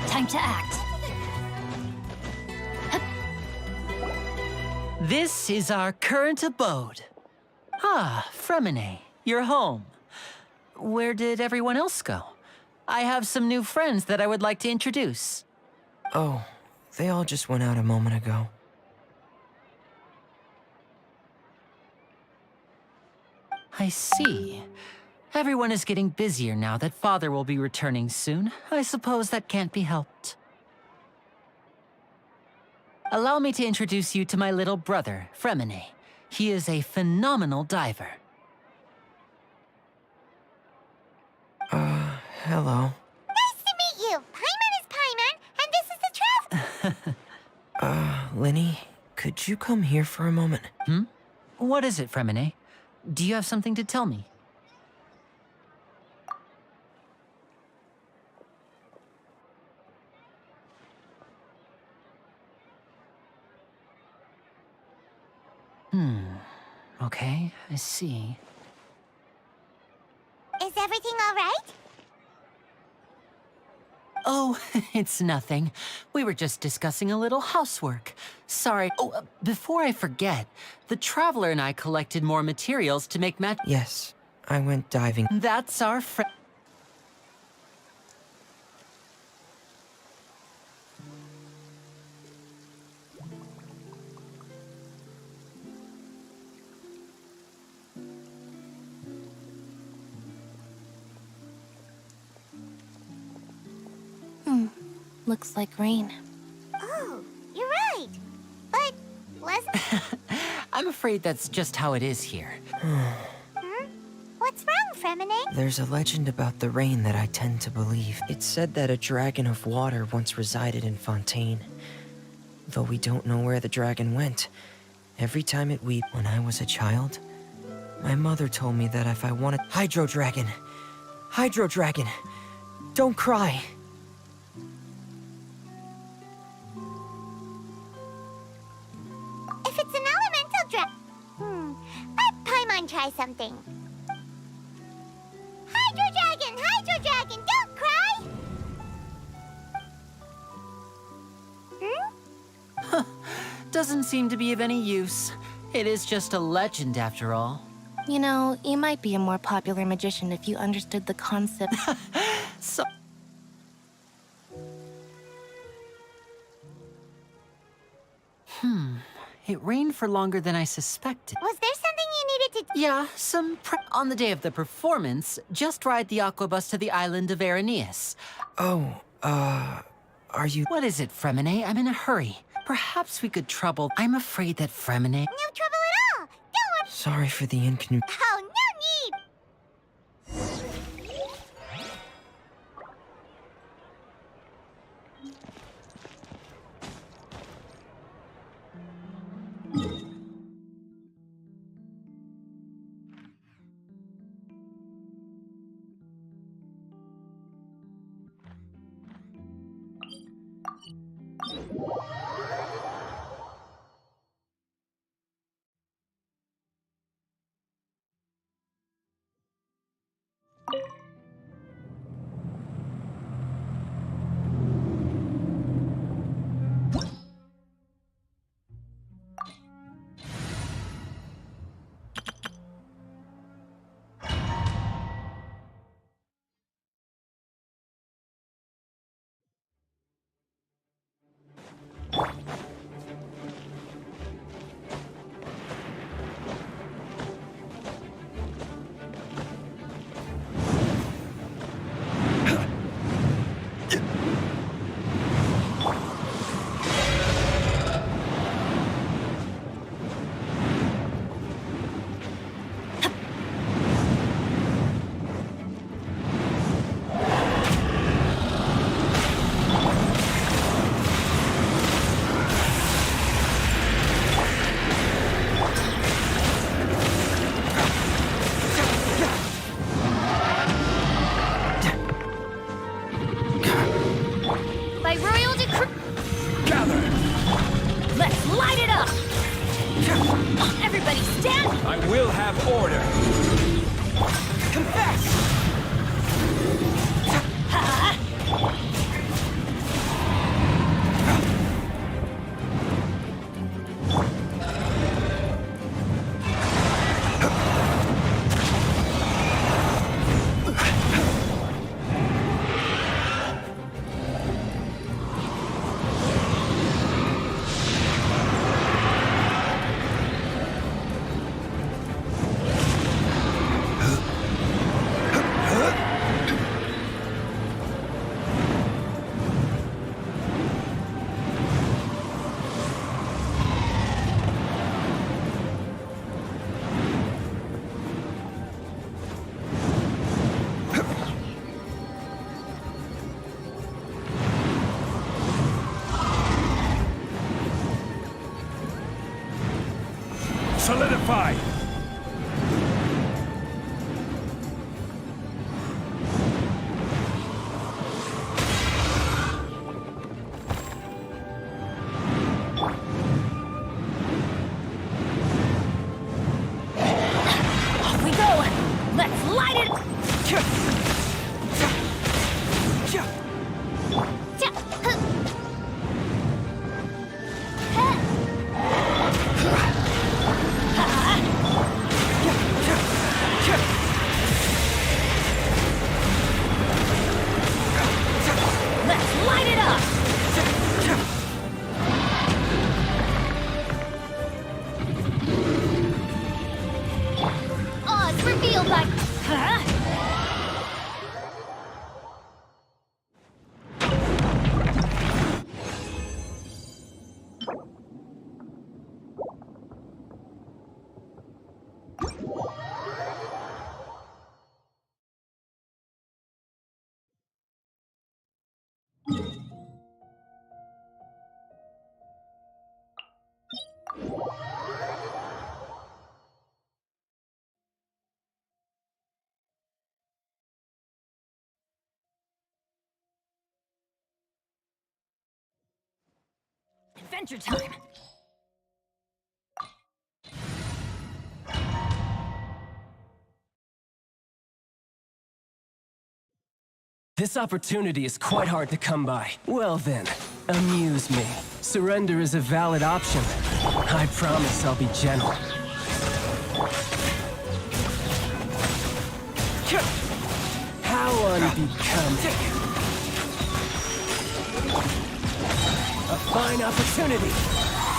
Time to act. This is our current abode. Ah, Fremine, you're home. Where did everyone else go? I have some new friends that I would like to introduce. Oh, they all just went out a moment ago. I see. Everyone is getting busier now that Father will be returning soon. I suppose that can't be helped. Allow me to introduce you to my little brother, Fremine. He is a phenomenal diver. Hello. Nice to meet you. Paimon is Paimon, and this is the Trav. Linny, could you come here for a moment? What is it, Fremine? Do you have something to tell me? Okay, I see. Is everything all right? Oh, it's nothing. We were just discussing a little housework. Sorry. Oh, before I forget, the Traveler and I collected more materials to make Yes, I went diving. That's our friend. Looks like rain. Oh, you're right. But wasn't... I'm afraid that's just how it is here. What's wrong, Fremine? There's a legend about the rain that I tend to believe. It's said that a dragon of water once resided in Fontaine. Though we don't know where the dragon went, every time it wept when I was a child, my mother told me that if I wanted... Hydro Dragon! Hydro Dragon! Don't cry! If it's an elemental let Paimon try something. Hydro Dragon, don't cry! Doesn't seem to be of any use. It is just a legend after all. You know, you might be a more popular magician if you understood the concept. So... It rained for longer than I suspected. Was there something you needed to... Yeah, some on the day of the performance, just ride the aquabus to the island of Araneus. Oh, are you... What is it, Fremine? I'm in a hurry. Perhaps we could trouble... I'm afraid that Fremine... No trouble at all! Don't worry! Sorry for the inconvenience. Oh, no need! I will have order. Confess! Solidify! Off we go! Let's light it! Let's light it up! Oz revealed by... Huh? Adventure time! This opportunity is quite hard to come by. Well then, amuse me. Surrender is a valid option. I promise I'll be gentle. How unbecoming. A fine opportunity.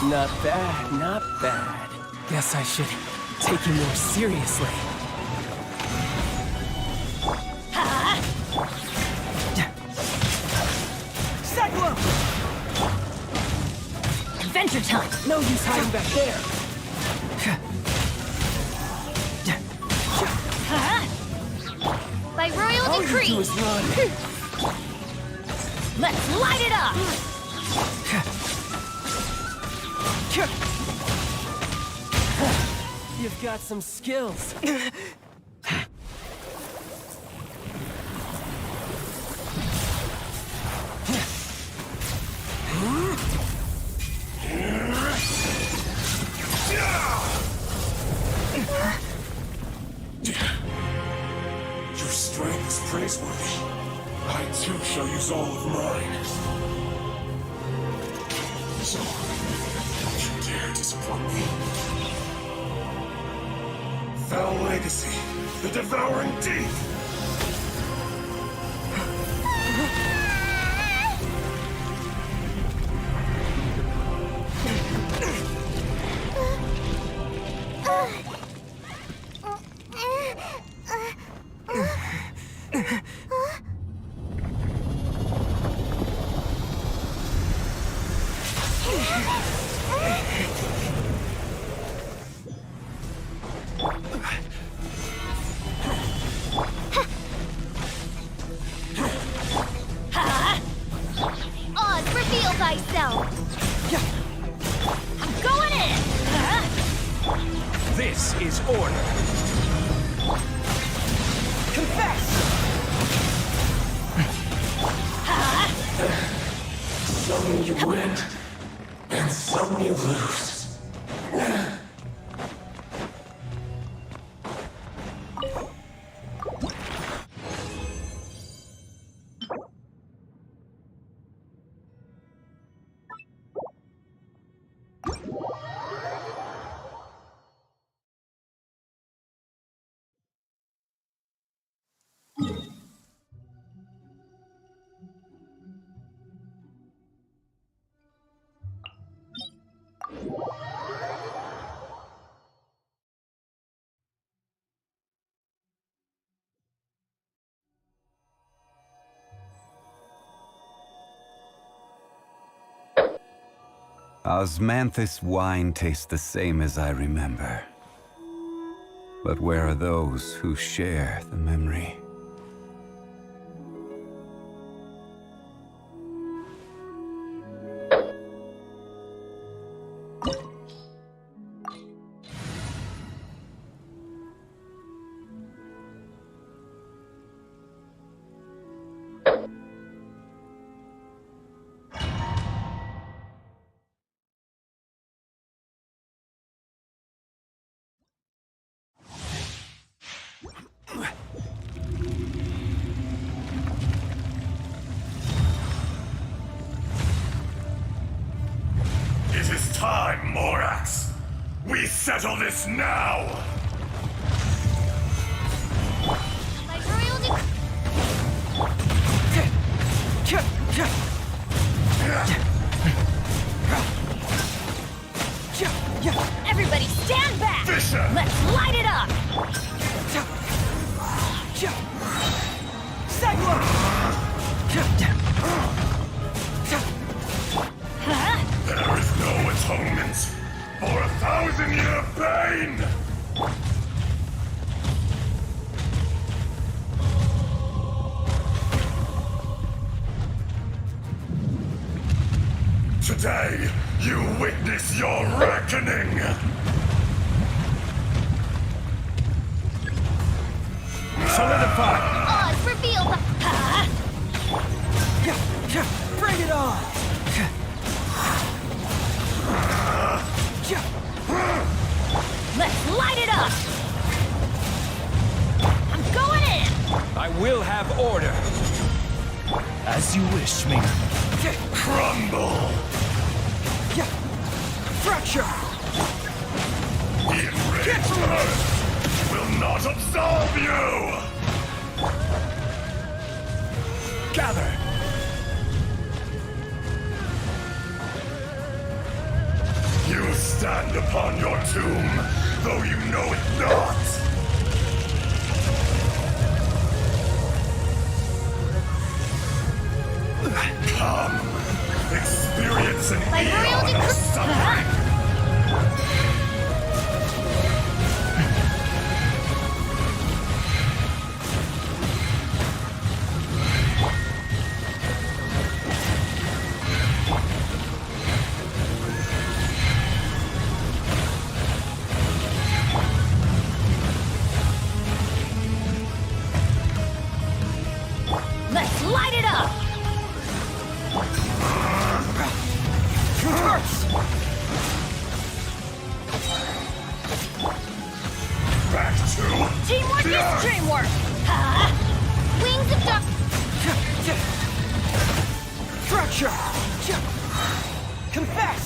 Not bad, not bad. Guess I should take you more seriously. Adventure time! No use hiding back there. By royal All decree! you do is run. Let's light it up! You've got some skills. Your strength is praiseworthy. I too shall use all of mine. So, don't you dare disappoint me. Foul legacy, the devouring deep! Oz, reveal thyself! I'm going in! This is order. Confess! Some you win, and some you lose. Osmanthus wine tastes the same as I remember. But where are those who share the memory? It is time, Morax. We settle this now! By royal decree! Everybody stand back! Fisher! Let's light it up! There is no atonement for 1,000-year pain! Today, you witness your reckoning! Solidify! Oz, reveal the... Bring it on! Let's light it up! I'm going in! I will have order. As you wish, me. Crumble! Fracture! The enraged earth will not absolve you! Gather! You stand upon your tomb, though you know it not. Come, experience an eon of suffering. Let's light it up! Back to Teamwork the is earth. dreamwork! Wings of dark... Fracture! Confess!